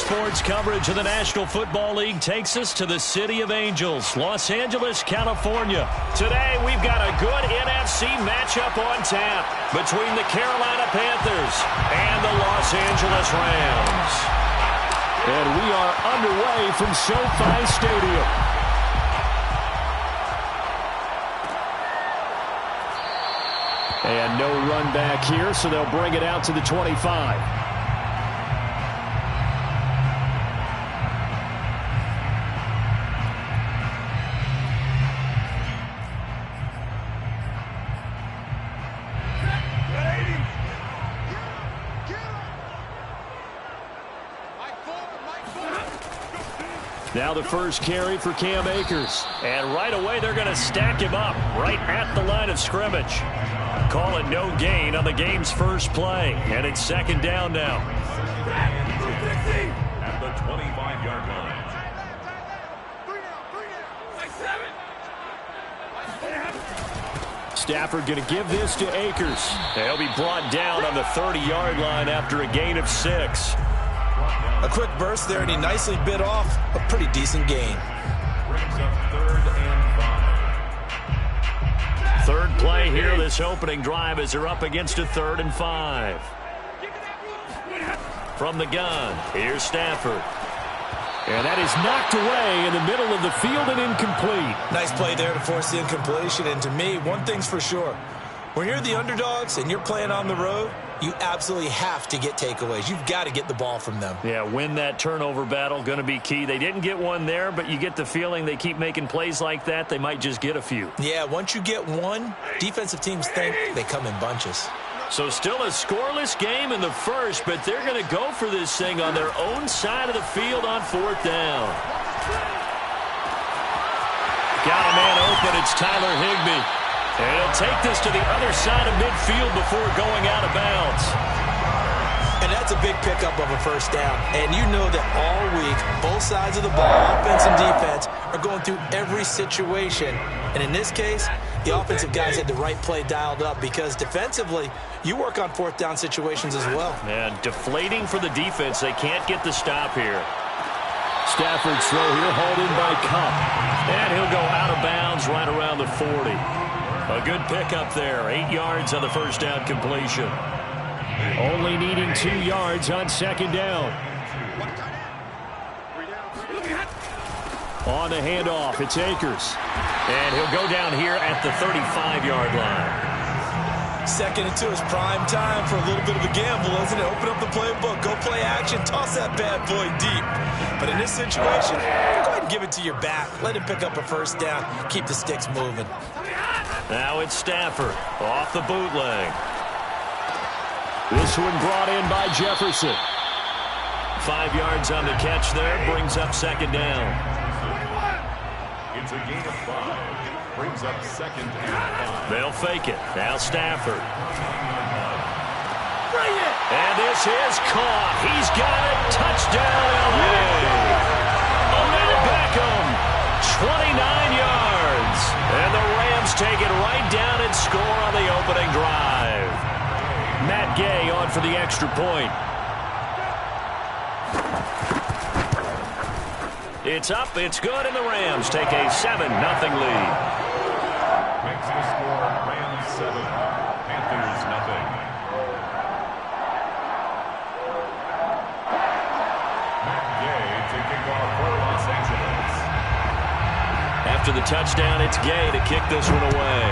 sports coverage of the National Football League takes us to the City of Angels, Los Angeles, California. Today, we've got a good NFC matchup on tap between the Carolina Panthers and the Los Angeles Rams. And we are underway from SoFi Stadium. And no run back here, so they'll bring it out to the 25. Now the first carry for Cam Akers. And right away they're going to stack him up right at the line of scrimmage. Call it no gain on the game's first play. And it's second down now. At the 25-yard line. Stafford going to give this to Akers. He'll be brought down on the 30-yard line after a gain of 6. A quick burst there, and he nicely bit off a pretty decent gain. Brings up 3rd and 5. Third play here, this opening drive, as they're up against a 3rd and 5. From the gun, here's Stafford. And that is knocked away in the middle of the field and incomplete. Nice play there to force the incompletion. And to me, one thing's for sure. When you're the underdogs and you're playing on the road, you absolutely have to get takeaways. You've got to get the ball from them. Yeah, win that turnover battle, going to be key. They didn't get one there, but you get the feeling they keep making plays like that, they might just get a few. Yeah, once you get one, defensive teams think they come in bunches. So still a scoreless game in the first, but they're going to go for this thing on their own side of the field on 4th down. Got a man open, it's Tyler Higbee. And he'll take this to the other side of midfield before going out of bounds. And that's a big pickup of a first down. And you know that all week, both sides of the ball, offense and defense, are going through every situation. And in this case, the offensive guys had the right play dialed up because defensively, you work on 4th down situations as well. And deflating for the defense. They can't get the stop here. Stafford's throw here, hauled in by Kupp. And he'll go out of bounds right around the 40. A good pickup there. 8 yards on the first down completion. Only needing 2 yards on second down. On the handoff, it's Akers. And he'll go down here at the 35-yard line. Second and 2 is prime time for a little bit of a gamble, isn't it? Open up the playbook, go play action, toss that bad boy deep. But in this situation, go ahead and give it to your back. Let him pick up a first down. Keep the sticks moving. Now it's Stafford off the bootleg. This one brought in by Jefferson. 5 yards on the catch there. Brings up second down. It's a gain of 5. Brings up 2nd and 5. They'll fake it. Now Stafford. And this is caught. He's got it. Touchdown, LA. Odell Beckham. 29 yards. And the Rams take it right down and score on the opening drive. Matt Gay on for the extra point. It's up, it's good, and the Rams take a 7-0 lead. Makes the score Rams 7, Panthers 0. Matt Gay to kick off for Los Angeles. After the touchdown, it's Gay to kick this one away.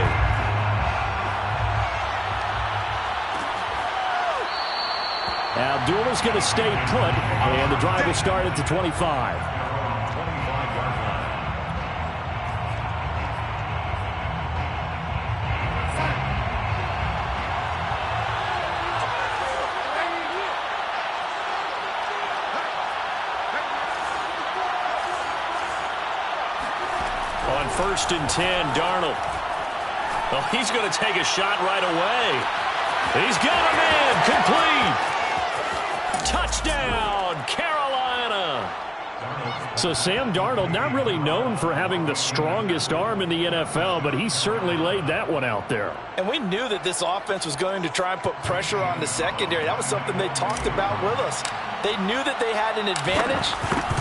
Abdullah's going to stay put, and the drive will start at the 25. 25-yard line. On 1st and 10, Darnold. Oh, he's going to take a shot right away. He's got a man, complete. Touchdown, Carolina. So Sam Darnold, not really known for having the strongest arm in the NFL, but he certainly laid that one out there. And we knew that this offense was going to try and put pressure on the secondary. That was something they talked about with us. They knew that they had an advantage,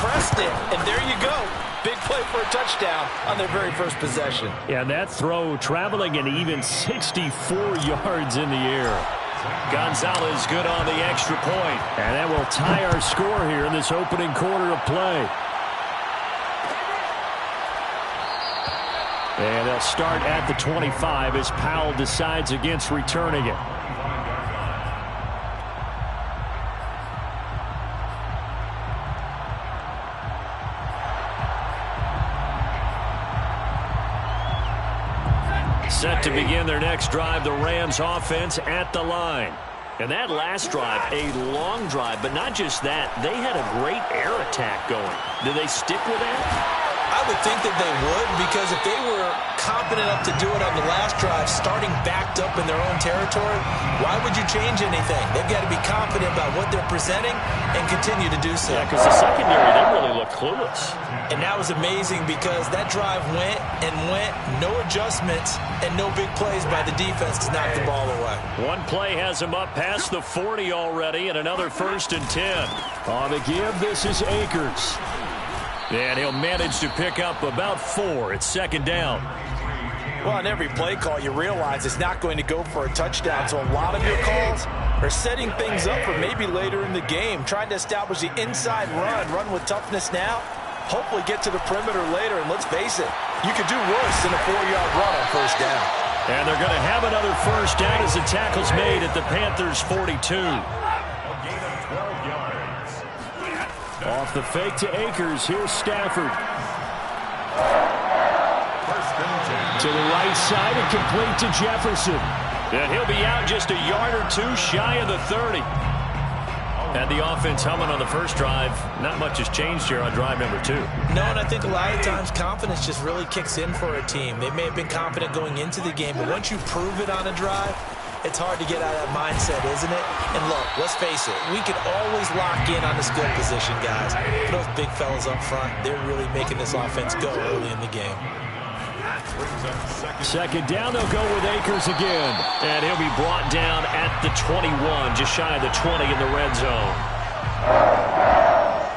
pressed it, and there you go. Big play for a touchdown on their very first possession. Yeah, that throw traveling an even 64 yards in the air. Gonzalez good on the extra point. And that will tie our score here in this opening quarter of play. And they'll start at the 25 as Powell decides against returning it. Set to begin their next drive, the Rams offense at the line. And that last drive, a long drive, but not just that. They had a great air attack going. Do they stick with that? I would think that they would, because if they were confident enough to do it on the last drive, starting backed up in their own territory, why would you change anything? They've got to be confident about what they're presenting and continue to do so. Yeah, because the secondary, they really looked clueless. And that was amazing because that drive went and went, no adjustments, and no big plays by the defense to knock the ball away. One play has him up past the 40 already, and another 1st and 10. On the give, this is Akers. And he'll manage to pick up about 4. It's 2nd down. Well, on every play call, you realize it's not going to go for a touchdown. So a lot of your calls are setting things up for maybe later in the game, trying to establish the inside run with toughness now, hopefully get to the perimeter later. And let's face it, you could do worse than a 4-yard run on 1st down. And they're going to have another 1st down as the tackle's made at the Panthers' 42. Off the fake to Akers. Here's Stafford. To the right side and complete to Jefferson. And he'll be out just a yard or 2 shy of the 30. And the offense humming on the first drive. Not much has changed here on drive number 2. No, and I think a lot of times confidence just really kicks in for a team. They may have been confident going into the game, but once you prove it on a drive, it's hard to get out of that mindset, isn't it? And look, let's face it, we can always lock in on the skill position, guys. Those big fellas up front, they're really making this offense go early in the game. 2nd down, they'll go with Akers again. And he'll be brought down at the 21, just shy of the 20 in the red zone.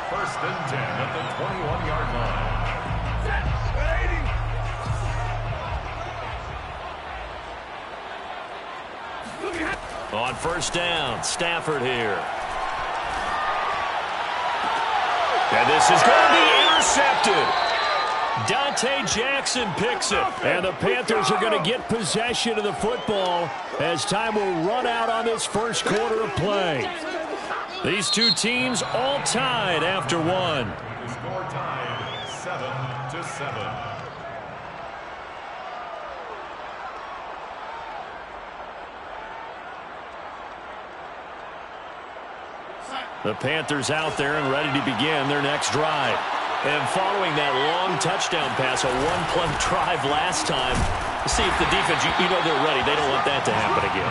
1st and 10 at the 21-yard line. On 1st down, Stafford here. And this is going to be intercepted. Dante Jackson picks it. And the Panthers are going to get possession of the football as time will run out on this first quarter of play. These two teams all tied after 1. The score tied 7-7. The Panthers out there and ready to begin their next drive. And following that long touchdown pass, a 1-play drive last time, see if the defense, you know they're ready. They don't want that to happen again.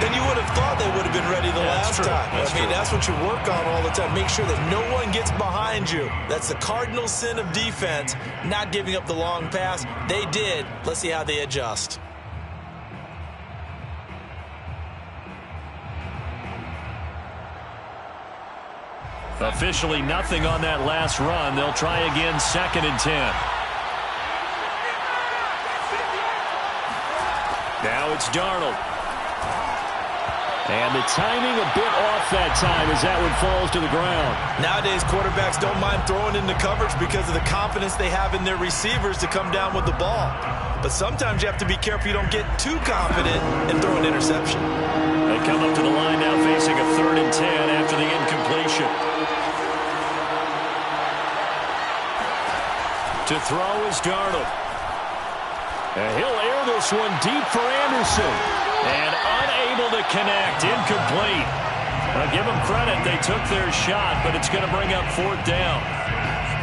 Then you would have thought they would have been ready the last time. That's what you work on all the time. Make sure that no one gets behind you. That's the cardinal sin of defense, not giving up the long pass. They did. Let's see how they adjust. Officially nothing on that last run. They'll try again 2nd and 10. Now it's Darnold. And the timing a bit off that time as that one falls to the ground. Nowadays, quarterbacks don't mind throwing into coverage because of the confidence they have in their receivers to come down with the ball. But sometimes you have to be careful you don't get too confident and throw an interception. They come up to the line now facing a 3rd and 10 after the incompletion. To throw is Darnold. And he'll air this one deep for Anderson. And unable to connect. Incomplete. Well, give them credit. They took their shot, but it's going to bring up 4th down.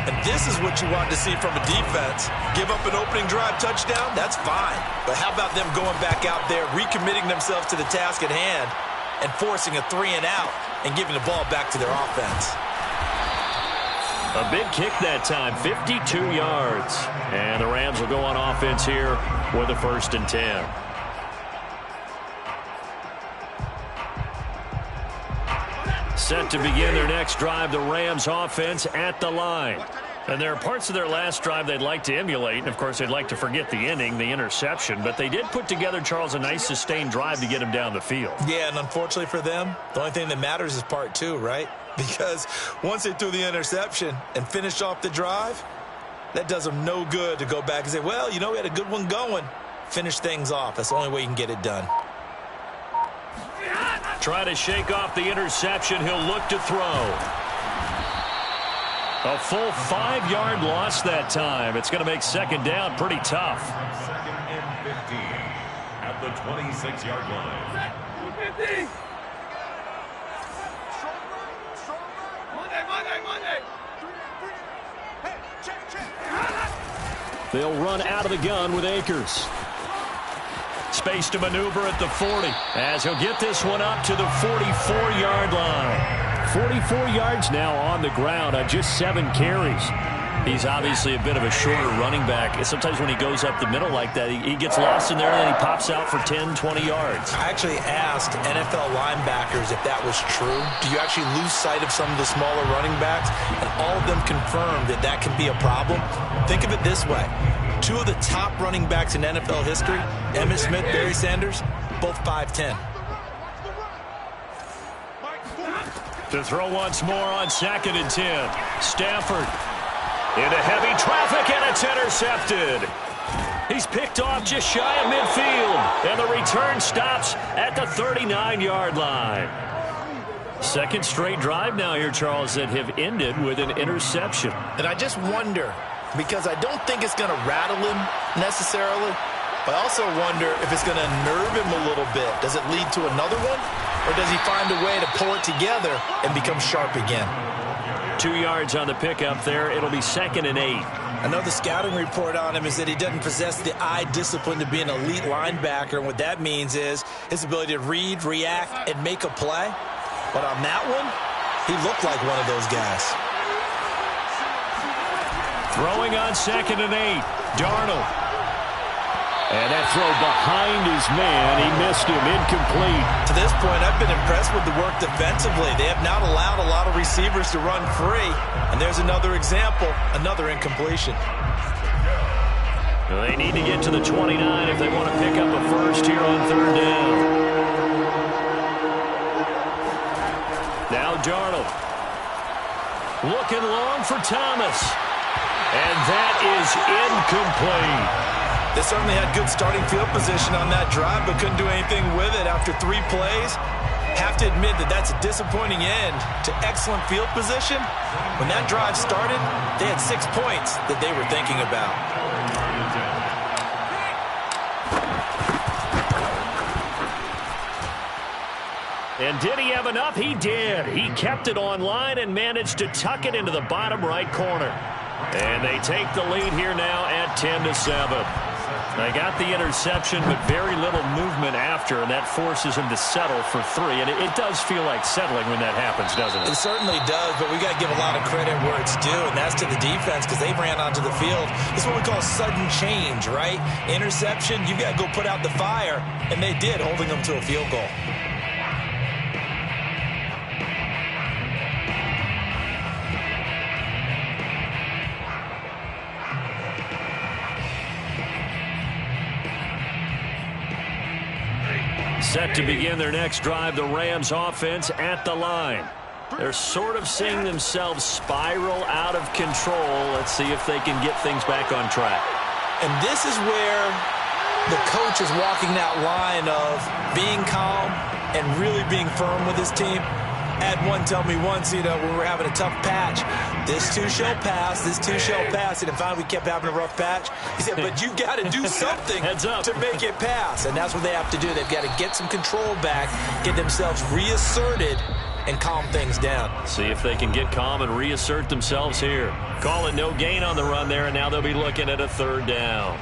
And this is what you want to see from a defense. Give up an opening drive touchdown, that's fine. But how about them going back out there, recommitting themselves to the task at hand, and forcing a 3-and-out and giving the ball back to their offense. A big kick that time, 52 yards. And the Rams will go on offense here with a 1st and 10. Set to begin their next drive, the Rams offense at the line. And there are parts of their last drive they'd like to emulate. And, of course, they'd like to forget the inning, the interception. But they did put together, Charles, a nice sustained drive to get him down the field. Yeah, and unfortunately for them, the only thing that matters is part two, right? Because once they threw the interception and finished off the drive, that does them no good to go back and say, well, you know, we had a good one going. Finish things off. That's the only way you can get it done. Try to shake off the interception. He'll look to throw. A full 5-yard loss that time. It's going to make second down pretty tough. Second and 15 at the 26-yard line. 50. They'll run out of the gun with Akers. Space to maneuver at the 40 as he'll get this one up to the 44-yard line. 44 yards now on the ground on just 7 carries. He's obviously a bit of a shorter running back. Sometimes when he goes up the middle like that, he gets lost in there and then he pops out for 10, 20 yards. I actually asked NFL linebackers if that was true. Do you actually lose sight of some of the smaller running backs? And all of them confirmed that that can be a problem. Think of it this way. 2 of the top running backs in NFL history, Emmitt Smith, Barry Sanders, both 5'10". To throw once more on 2nd and 10. Stafford into heavy traffic, and it's intercepted. He's picked off just shy of midfield, and the return stops at the 39-yard line. Second straight drive now here, Charles, that have ended with an interception. And I just wonder, because I don't think it's going to rattle him necessarily, but I also wonder if it's going to nerve him a little bit. Does it lead to another one? Or does he find a way to pull it together and become sharp again? 2 yards on the pickup there. It'll be 2nd and 8. I know the scouting report on him is that he doesn't possess the eye discipline to be an elite linebacker. And what that means is his ability to read, react, and make a play. But on that one, he looked like one of those guys. Throwing on 2nd and 8. Darnold. And that throw behind his man. He missed him. Incomplete. To this point, I've been impressed with the work defensively. They have not allowed a lot of receivers to run free. And there's another example, another incompletion. Well, they need to get to the 29 if they want to pick up a first here on 3rd down. Now Darnold. Looking long for Thomas. And that is incomplete. They certainly had good starting field position on that drive, but couldn't do anything with it after 3 plays. Have to admit that that's a disappointing end to excellent field position. When that drive started, they had 6 points that they were thinking about. And did he have enough? He did. He kept it online and managed to tuck it into the bottom right corner. And they take the lead here now at 10-7. They got the interception, but very little movement after, and that forces him to settle for 3. And it does feel like settling when that happens, doesn't it? It certainly does, but we got to give a lot of credit where it's due, and that's to the defense because they ran onto the field. This is what we call sudden change, right? Interception, you got to go put out the fire, and they did, holding them to a field goal. Set to begin their next drive, the Rams offense at the line. They're sort of seeing themselves spiral out of control. Let's see if they can get things back on track. And this is where the coach is walking that line of being calm and really being firm with his team. Had one tell me once, when we were having a tough patch, this too shall pass, this too shall pass. And finally we kept having a rough patch. He said, but you got to do something to make it pass. And that's what they have to do. They've got to get some control back, get themselves reasserted, and calm things down. See if they can get calm and reassert themselves here. Call it no gain on the run there, and now they'll be looking at a 3rd down.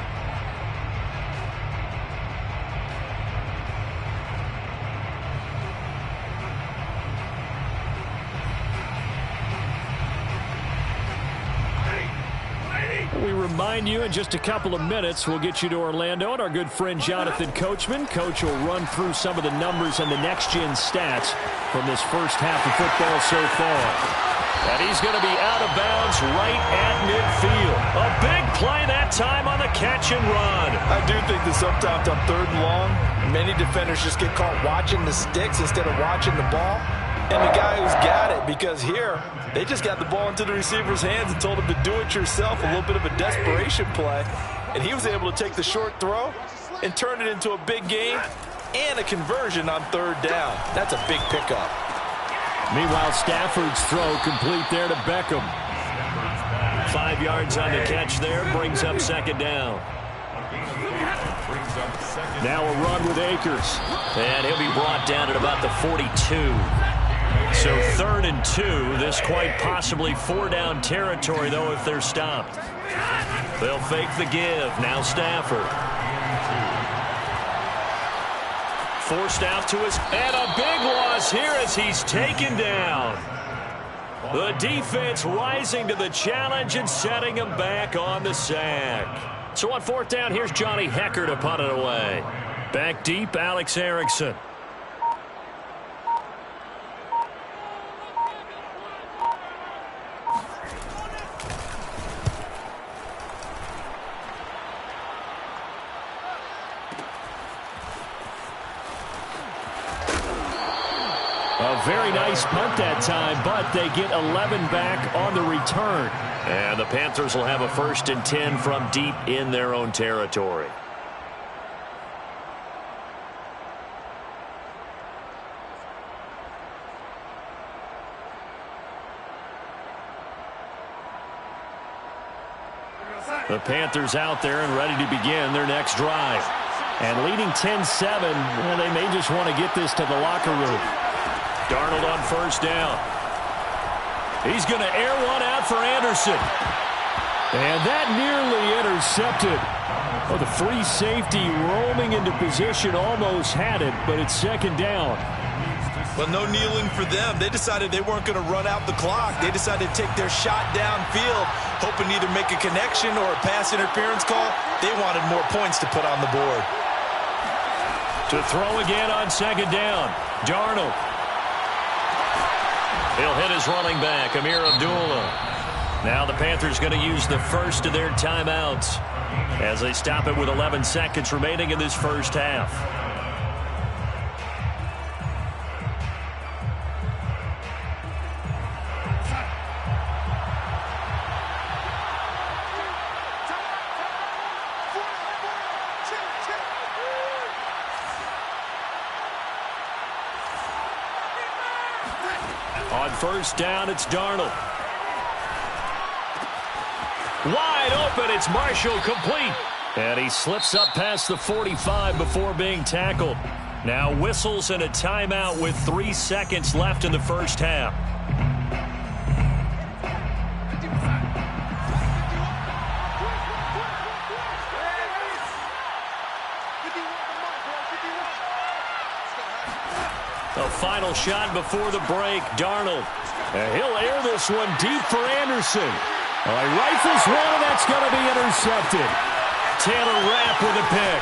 remind you, in just a couple of minutes, we'll get you to Orlando, and our good friend Jonathan Coachman. Coach will run through some of the numbers and the next-gen stats from this first half of football so far. And he's going to be out of bounds right at midfield. A big play that time on the catch and run. I do think that sometimes on 3rd and long, many defenders just get caught watching the sticks instead of watching the ball. And the guy who's got it, because here, they just got the ball into the receiver's hands and told him to do it yourself, a little bit of a desperation play. And he was able to take the short throw and turn it into a big gain and a conversion on 3rd down. That's a big pickup. Meanwhile, Stafford's throw complete there to Beckham. 5 yards on the catch there, brings up 2nd down. Now a run with Akers. And he'll be brought down at about the 42. So 3rd and 2. This quite possibly 4-down territory, though, if they're stopped. They'll fake the give. Now Stafford. Forced out to his... And a big loss here as he's taken down. The defense rising to the challenge and setting him back on the sack. So on 4th down, here's Johnny Hecker to punt it away. Back deep, Alex Erickson. A very nice punt that time, but they get 11 back on the return. And the Panthers will have a 1st and 10 from deep in their own territory. The Panthers out there and ready to begin their next drive. And leading 10-7, well, they may just want to get this to the locker room. Darnold on 1st down. He's going to air one out for Anderson. And that nearly intercepted. Oh, the free safety roaming into position almost had it, but it's 2nd down. Well, no kneeling for them. They decided they weren't going to run out the clock. They decided to take their shot downfield, hoping to either make a connection or a pass interference call. They wanted more points to put on the board. To throw again on 2nd down. Darnold. He'll hit his running back, Amir Abdullah. Now the Panthers going to use the first of their timeouts as they stop it with 11 seconds remaining in this first half. On 1st down, it's Darnold. Wide open, it's Marshall, complete. And he slips up past the 45 before being tackled. Now whistles and a timeout with 3 seconds left in the first half. The final shot before the break, Darnold. And he'll air this one deep for Anderson. He rifles one, and that's going to be intercepted. Taylor Rapp with a pick.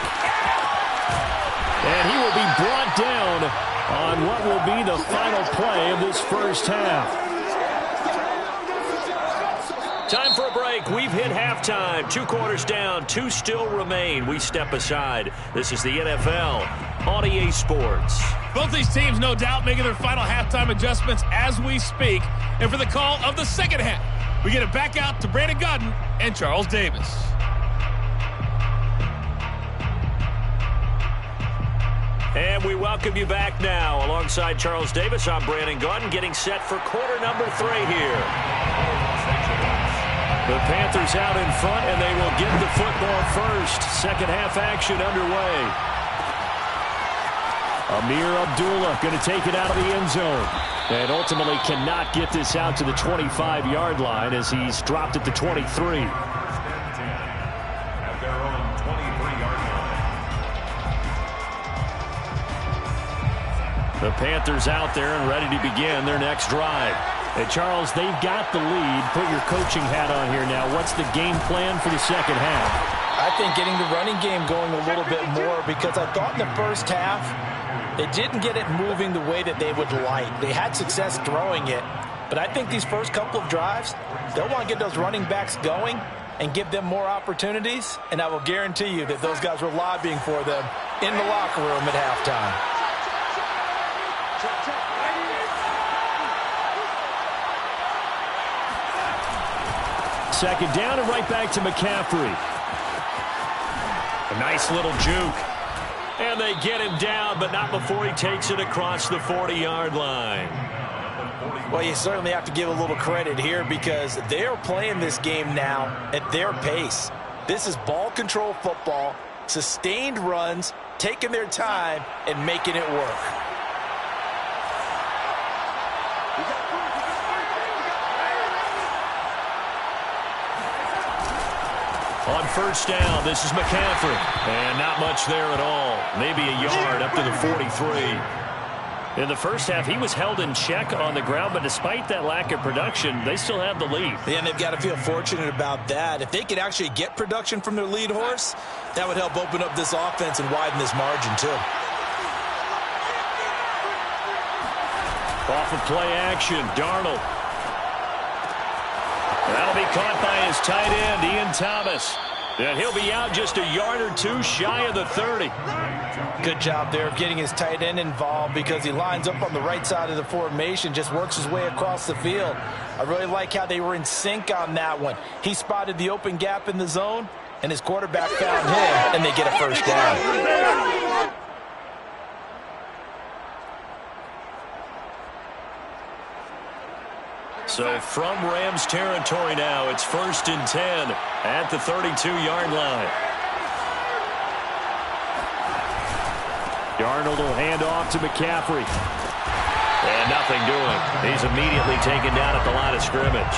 And he will be brought down on what will be the final play of this first half. Time for a break. We've hit halftime. 2 quarters down. 2 still remain. We step aside. This is the NFL on EA Sports. Both these teams, no doubt, making their final halftime adjustments as we speak. And for the call of the second half, we get it back out to Brandon Godden and Charles Davis. And we welcome you back now. Alongside Charles Davis, I'm Brandon Godden, getting set for quarter number 3 here. The Panthers out in front, and they will get the football first. Second half action underway. Amir Abdullah going to take it out of the end zone. And ultimately cannot get this out to the 25-yard line as he's dropped at the 23. At their own 23-yard line. The Panthers out there and ready to begin their next drive. And Charles, they've got the lead. Put your coaching hat on here now. What's the game plan for the second half? I think getting the running game going a little bit more, because I thought in the first half they didn't get it moving the way that they would like. They had success throwing it, but I think these first couple of drives, they'll want to get those running backs going and give them more opportunities, and I will guarantee you that those guys were lobbying for them in the locker room at halftime. Second down and right back to McCaffrey. A nice little juke. And they get him down, but not before he takes it across the 40-yard line. Well, you certainly have to give a little credit here, because they are playing this game now at their pace. This is ball control football, sustained runs, taking their time, and making it work. On first down, this is McCaffrey. And not much there at all. Maybe a yard up to the 43. In the first half, he was held in check on the ground, but despite that lack of production, they still have the lead. Yeah, and they've got to feel fortunate about that. If they could actually get production from their lead horse, that would help open up this offense and widen this margin too. Off of play action, Darnold. That'll be caught by his tight end, Ian Thomas. And he'll be out just a yard or two shy of the 30. Good job there of getting his tight end involved, because he lines up on the right side of the formation, just works his way across the field. I really like how they were in sync on that one. He spotted the open gap in the zone, and his quarterback found him, and they get a first down. So from Rams territory now, it's 1st and 10 at the 32-yard line. Darnold will hand off to McCaffrey. And nothing doing. He's immediately taken down at the line of scrimmage.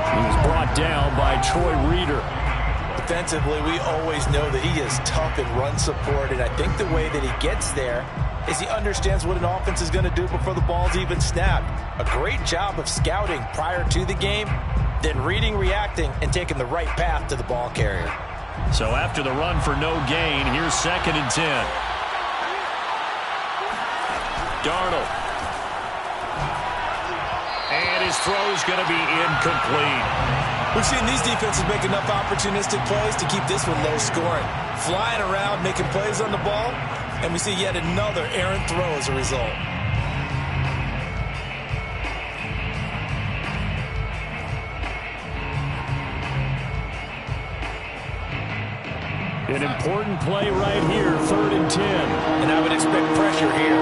He was brought down by Troy Reeder. Defensively, we always know that he is tough in run support, and I think the way that he gets there is he understands what an offense is going to do before the ball's even snapped. A great job of scouting prior to the game, then reading, reacting, and taking the right path to the ball carrier. So after the run for no gain, here's 2nd and 10. Darnold. And his throw's going to be incomplete. We've seen these defenses make enough opportunistic plays to keep this one low scoring. Flying around, making plays on the ball, and we see yet another errant throw as a result. An important play right here, 3rd and 10. And I would expect pressure here.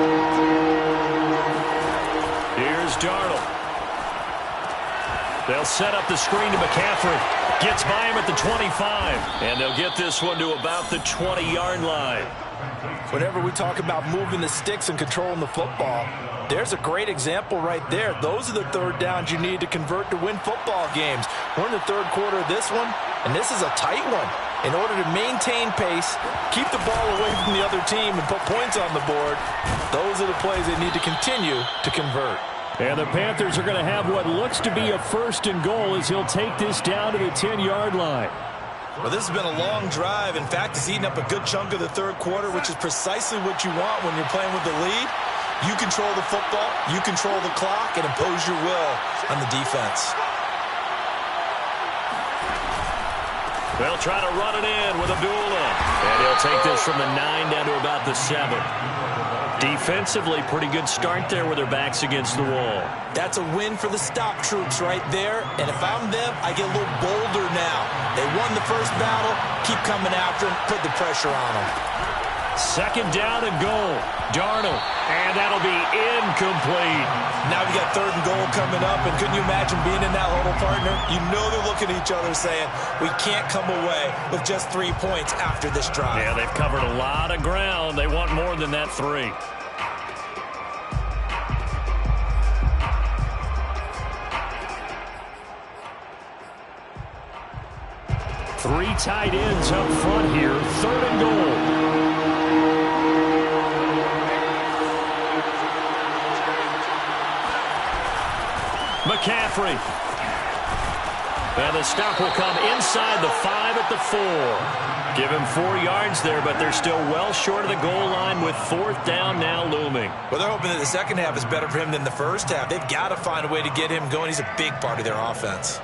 Here's Darnold. They'll set up the screen to McCaffrey. Gets by him at the 25. And they'll get this one to about the 20-yard line. Whenever we talk about moving the sticks and controlling the football, there's a great example right there. Those are the third downs you need to convert to win football games. We're in the third quarter of this one, and this is a tight one. In order to maintain pace, keep the ball away from the other team, and put points on the board, those are the plays they need to continue to convert. And the Panthers are going to have what looks to be a 1st and goal as he'll take this down to the 10-yard line. Well, this has been a long drive. In fact, it's eaten up a good chunk of the third quarter, which is precisely what you want when you're playing with the lead. You control the football, you control the clock, and impose your will on the defense. They'll try to run it in with Abdullah. And he'll take this from the 9 down to about the 7. Defensively, pretty good start there with their backs against the wall. That's a win for the stop troops right there. And if I'm them, I get a little bolder now. They won the first battle. Keep coming after them. Put the pressure on them. 2nd down and goal. Darnold. And that'll be incomplete. Now we got 3rd and goal coming up. And couldn't you imagine being in that huddle, partner? You know they're looking at each other saying, we can't come away with just 3 points after this drive. Yeah, they've covered a lot of ground. They want more than that 3. Three tight ends up front here. 3rd and goal. McCaffrey. And the stop will come inside the 5 at the 4. Give him 4 yards there, but they're still well short of the goal line with 4th down now looming. Well, they're hoping that the second half is better for him than the first half. They've got to find a way to get him going. He's a big part of their offense.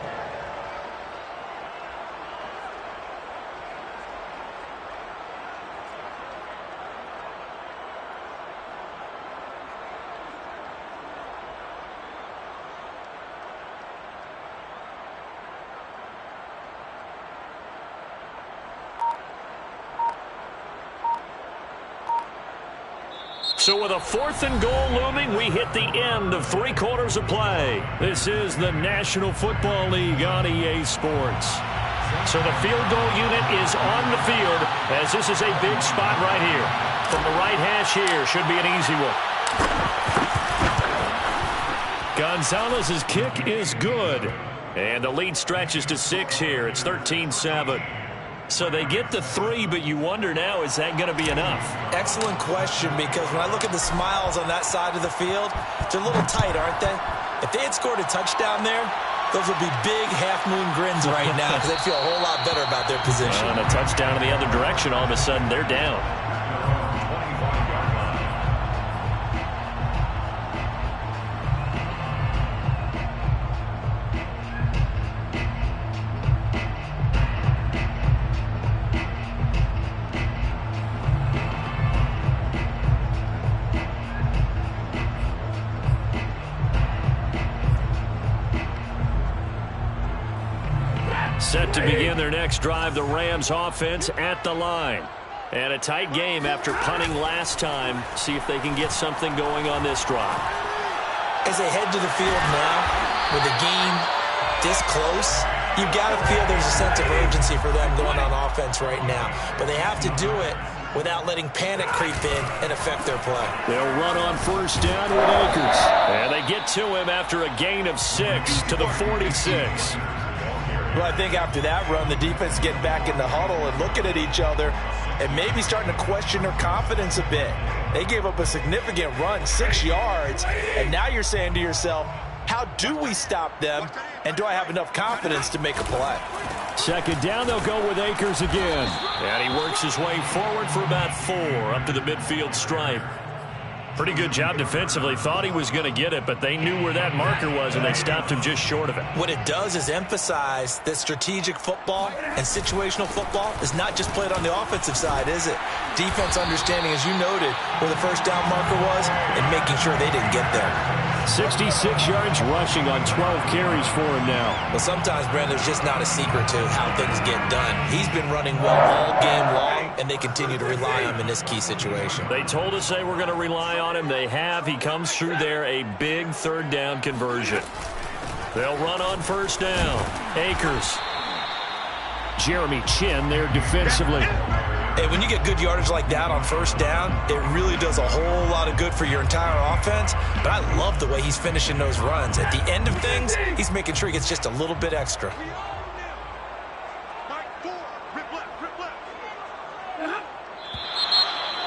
So with a 4th and goal looming, we hit the end of 3 quarters of play. This is the National Football League on EA Sports. So the field goal unit is on the field as this is a big spot right here. From the right hash here, should be an easy one. Gonzalez's kick is good. And the lead stretches to 6 here. It's 13-7. So they get to 3, but you wonder now, is that going to be enough? Excellent question, because when I look at the smiles on that side of the field, they're a little tight, aren't they? If they had scored a touchdown there, those would be big half-moon grins right now because they'd feel a whole lot better about their position. And a touchdown in the other direction, all of a sudden they're down. Set to begin their next drive, the Rams offense at the line. And a tight game after punting last time. See if they can get something going on this drive. As they head to the field now, with the game this close, you've got to feel there's a sense of urgency for them going on offense right now. But they have to do it without letting panic creep in and affect their play. They'll run on 1st down with Akers. And they get to him after a gain of 6 to the 46. Well, I think after that run, the defense getting back in the huddle and looking at each other and maybe starting to question their confidence a bit. They gave up a significant run, 6 yards, and now you're saying to yourself, how do we stop them, and do I have enough confidence to make a play? 2nd down, they'll go with Akers again. And he works his way forward for about 4 up to the midfield stripe. Pretty good job defensively. Thought he was going to get it, but they knew where that marker was, and they stopped him just short of it. What it does is emphasize that strategic football and situational football is not just played on the offensive side, is it? Defense understanding, as you noted, where the 1st down marker was and making sure they didn't get there. 66 yards rushing on 12 carries for him now. Well, sometimes, Brandon, there's just not a secret to how things get done. He's been running well all game long, and they continue to rely on him in this key situation. They told us they were going to rely on him. They have. He comes through there, a big 3rd down conversion. They'll run on 1st down. Akers. Jeremy Chin there defensively. Hey, when you get good yardage like that on 1st down, it really does a whole lot of good for your entire offense. But I love the way he's finishing those runs. At the end of things, he's making sure he gets just a little bit extra.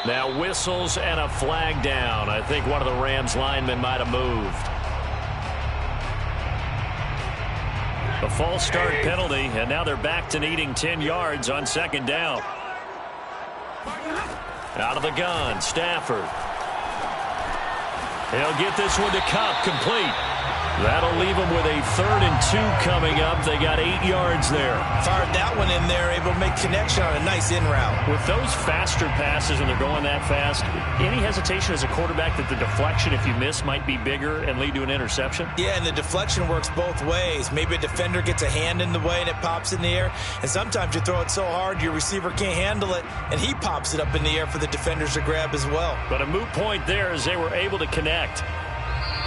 Now whistles and a flag down. I think one of the Rams linemen might have moved. A false start penalty, and now they're back to needing 10 yards on 2nd down. Out of the gun, Stafford. He'll get this one to Cup, complete. That'll leave them with a 3rd and 2 coming up. They got 8 yards there. Fired that one in there, able to make connection on a nice in route. With those faster passes and they're going that fast, any hesitation as a quarterback that the deflection, if you miss, might be bigger and lead to an interception? Yeah, and the deflection works both ways. Maybe a defender gets a hand in the way and it pops in the air. And sometimes you throw it so hard your receiver can't handle it, and he pops it up in the air for the defenders to grab as well. But a moot point there as they were able to connect.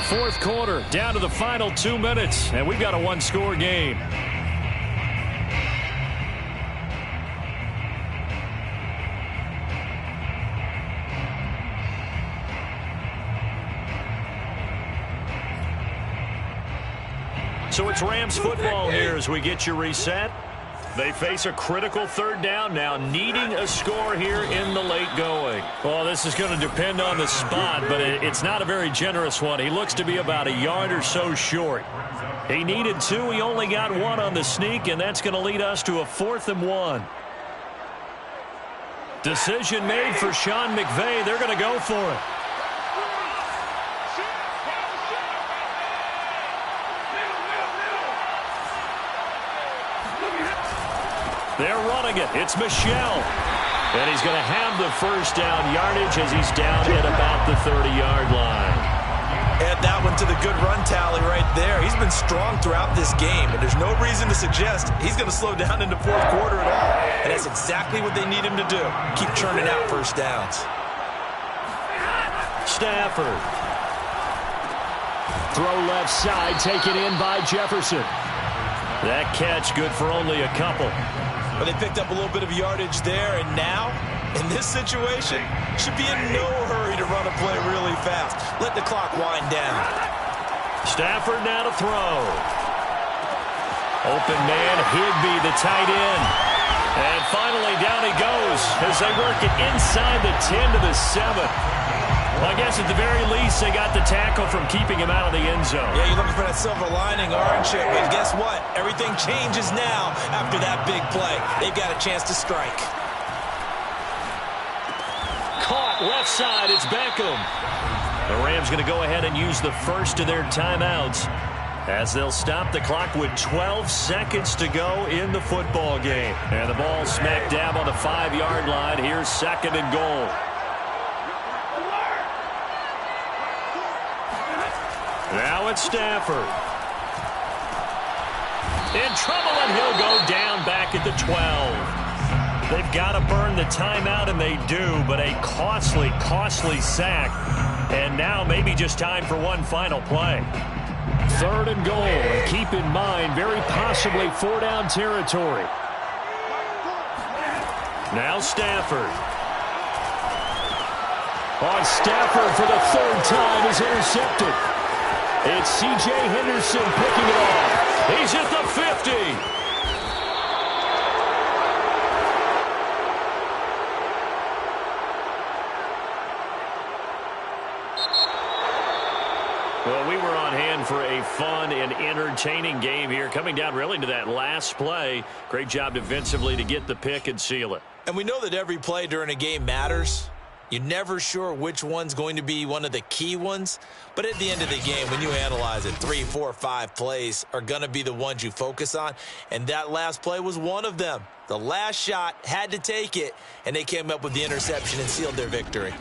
4th quarter, down to the final 2 minutes, and we've got a 1-score game. So it's Rams football here as we get you reset. They face a critical third down now, needing a score here in the late going. Well, this is going to depend on the spot, but it's not a very generous one. He looks to be about a yard or so short. He needed 2. He only got 1 on the sneak, and that's going to lead us to a 4th and 1. Decision made for Sean McVay. They're going to go for it. They're running it. It's Michel. And he's going to have the first down yardage as he's down at about the 30-yard line. Add that one to the good run tally right there. He's been strong throughout this game, and there's no reason to suggest he's going to slow down in the fourth quarter at all. And that's exactly what they need him to do. Keep churning out first downs. Stafford. Throw left side, taken in by Jefferson. That catch good for only a couple. Well, they picked up a little bit of yardage there, and now, in this situation, should be in no hurry to run a play really fast. Let the clock wind down. Stafford now to throw. Open man, Higbee, the tight end. And finally, down he goes as they work it inside the 10 to the 7. Well, I guess at the very least, they got the tackle from keeping him out of the end zone. Yeah, you're looking for that silver lining, aren't you? But guess what? Everything changes now after that big play. They've got a chance to strike. Caught left side. It's Beckham. The Rams going to go ahead and use the first of their timeouts as they'll stop the clock with 12 seconds to go in the football game. And the ball smack dab on the 5-yard line. Here's 2nd and goal. Now it's Stafford. In trouble, and he'll go down back at the 12. They've got to burn the timeout, and they do, but a costly, costly sack. And now maybe just time for one final play. 3rd and goal, and keep in mind, very possibly 4-down territory. Now Stafford. Stafford for the 3rd time is intercepted. It's C.J. Henderson picking it off. He's at the 50. Well, we were on hand for a fun and entertaining game here. Coming down really to that last play. Great job defensively to get the pick and seal it. And we know that every play during a game matters. You're never sure which one's going to be one of the key ones. But at the end of the game, when you analyze it, 3, 4, 5 plays are going to be the ones you focus on. And that last play was one of them. The last shot had to take it, and they came up with the interception and sealed their victory.